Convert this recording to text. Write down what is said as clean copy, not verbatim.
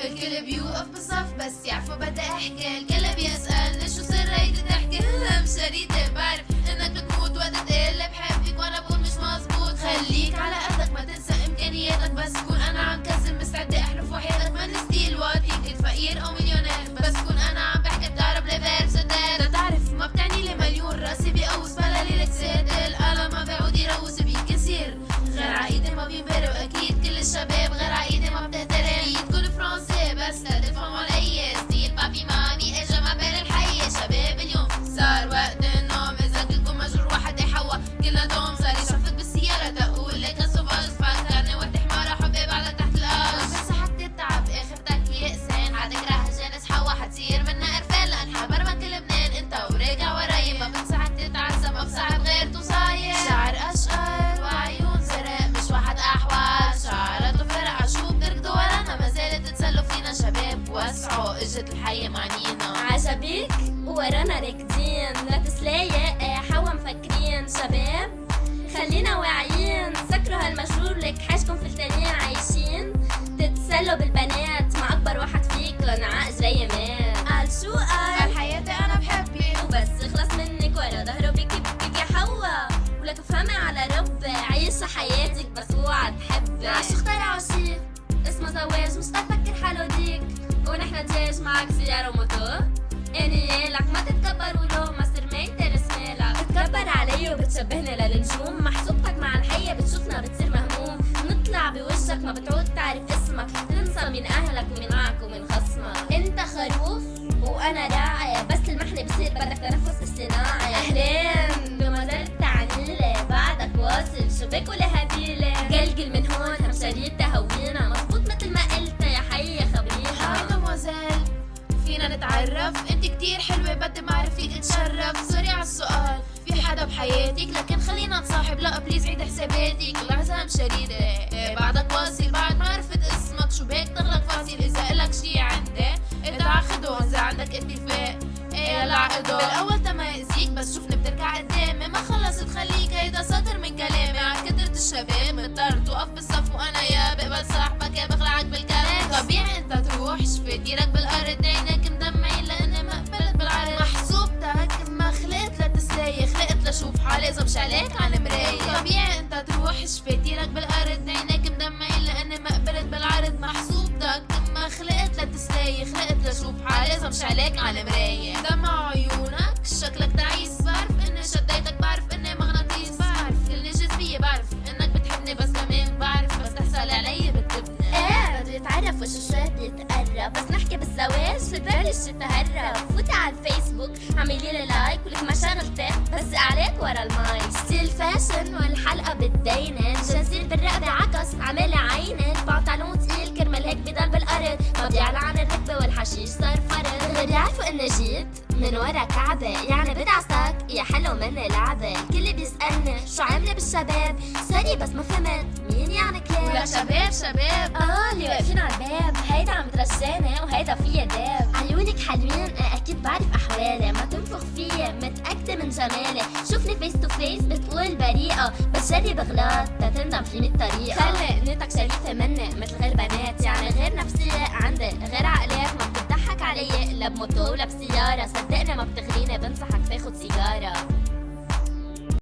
الكل بيوقف بالصف بس يعرفوا بدي احكي، الكل بيسألني شو سر هيدي ضحكة. مشاريتي بعرف انك بتموت وقت تقلي بحبك وانا بقول مش مزبوط. خليك على قدك ما تنسى امكانياتك، بس كون انا عم كذب مستعدة احلف وحياتك. ماني ستيل واطي كنت فقير او مليونير، بس كون انا عم بحكي بتعرف ليفل سداد. تعرف ما بتعني لي مليون، راسي بيقوس بلا ليلك ساد. القلم ما بيعود يروس بينكسر، غير عقيدة ما بينبرق. واكيد كل الشباب غير عقيدة ما بتهترق. تكون فرنسي بس لا تفهموا علي، ستيل بابي مامي اجا ما بين الحي. شباب اليوم صار وقت النوم، اذا كلكم مجرور واحد يحوى كلنا دوم. صار يشفط بالسيارة تقول لك الصفاج، فكرني وقت حمارة حبي بعدك تحت الارض. بس حتى التعب اخرتك يأسان، حتكره جنس حوا حتصير منا قرفان. لان حبر ما كل لبنان انت وراجع وراي، ما بنساعد تتعذب ما بساعد غير تصاير. شعر اشقر وعيون زرق مش واحد احوال، شعرته فرق عشو بتركضوا ورانا ما زالت تتسلوا فينا. شباب وسعوا اجت الحية معنينا، عجبك ورانا راكدين لا تسلايق حوا مفكرين. شباب خلينا واعيين، سكروا هالمجرور لك حاجكم فلتانين عايشين. تتسلوا بالبنات مع اكبر واحد فيكن عقجرية مات. قال شو قال؟ حياتي انا بحبك وبس خلص منك ورا ظهره بكي بكي يا حوا. ولك افهمي على رب عيشي حياتك بس اوعى تحبي. عشو اخترعوا شي اسمه زواج مش تفكر حاله ديك، ونحن دجاج معك سيارة وموتو. اني لك ما تتكبر ولو ما صير ما ينترس مالك. بتكبر علي وبتشبهني للنجوم، محسوبتك مع الحية بتشوفنا بتصير مهموم. نطلع بوجهك ما بتعود تعرف اسمك، تنسى من اهلك ومن معك ومن خصمك. انت خروف وانا راعي، بس المحنة بصير بدك تنفس اصطناعي. اهلين بمدار التعنيلة بعدك واصل شبك ولا هبيلة. قلقل من هون همشاريت تهوينا، مظبوط مثل ما قلت يا حي خبرينا. هاي مدموزيل فينا نتعرف، انت كتير حلوة بدي ما اعرف فيك اتشرف. سوري عالسؤال في حدا بحياتك، لكن خلينا نصاحب. لا بليز عيد حساباتك. لحظة مشاريدة بعدك واصل بعد ما عرفت اسمك، شو بيك تغلق فاصل. اذا الك شي عندي اتعقدوا، اذا عندك اتفاق ايه العقدوا. بالاول تما يأذيك بس شوفني بترجع قدامي، ما خلصت خليك هيدا سطر من كلامي. عكدرة الشباب مضطر توقف بالصف وانا يا بقبل صاحبك يا بخلعك بالكلام. طبيعي انت تروح شفت ديرك بالارض، عينك مدمعين لاني ما قبلت بالعرض. محسوبتك ما خلقت لتسلاي، خلقت لشوف حالي زبش عليك على المراية. طبيعي انت تروح شفت ديرك بالارض، عينك مدمعين لاني ما قبلت بالعرض. محسوبتك ما خلقت لتسلاي، خلقت لشوف حالي زبش عليك على المراية. دمع عيونك شكلك تعيس، بعرف اني شديتك، بعرف اني مغناطيس. بعرف كل جزئية، بعرف انك بتحبني بس كمان بعرف بس تحصل علي بتبني. ايه بده يتعرف وش الشهد يتقرب، بس نحكي بالزواج بتبلش تتهرب. فوتي على الفيسبوك اعملي لي لايك ولك مشاغلتك بس عليك ورا المايك. ستيل فاشن والحلقة بتبينن، جنزير بالرقبة عكس عملي عينك. بنطلون تقيل كرمال هيك بضل بالارض، ما بيعلى عن الركبة والحشيش صار فرض. غير يعرفوا اني جيت من ورا كعبة، يعني بدعسك يا حلو مني لعبة. الكل بيسألني شو عاملة بالشباب، سوري بس ما فهمت مين يعني كلاب. ولا شباب اللي واقفين على الباب، هيدا عم ترجاني وهيدا فيا داب. عيونك حلوين اكيد بعرف احوالي، ما تنفخ فيا متأكدة من جمالي. شوفني فيس تو فيس بتقول بريئة، بس جرب غلط تتندم فيني الطريقة. خلي نيتك شريفة مني مثل غير بنات، يعني غير نفسية عندي غير عقلك. ما بتضحك علي الا بموتو ولا بسيارة، صدقني ما بتغريني بنصحك تاخد سيجارة.